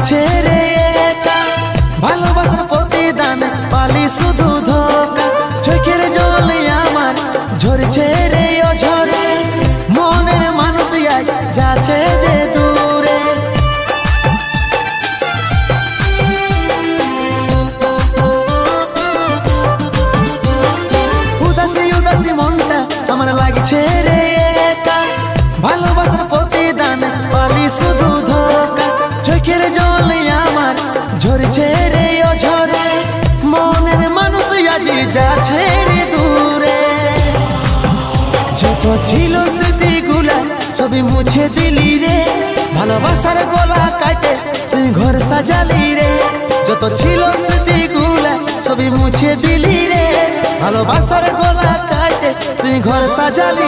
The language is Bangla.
লাগছে রে একা, ভালোবাসার প্রতিদান পালি শুধু ধোকা। চোখের জলে আমার ঝরছে রে অঝরে, মনের মানুষ আজ যাচ্ছে যে দূরে। উদাসী উদাসী মনটা আমার লাগছে রে একা, ভালোবাসার প্রতিদান পালি শুধু ধোকা। চোখের জলে আমার ঝরছে রে অঝরে, মনের মানুষ আজ যাচ্ছে রে দূরে। যত ছিল স্মৃতিগুলা সবই মুছে দিলি রে, ভালোবাসার গলা কাটে তুই ঘর সাজালি রে। যত ছিল স্মৃতিগুলা সবই মুছে দিলি রে, ভালোবাসার গলা কাটে তুই ঘর সাজালি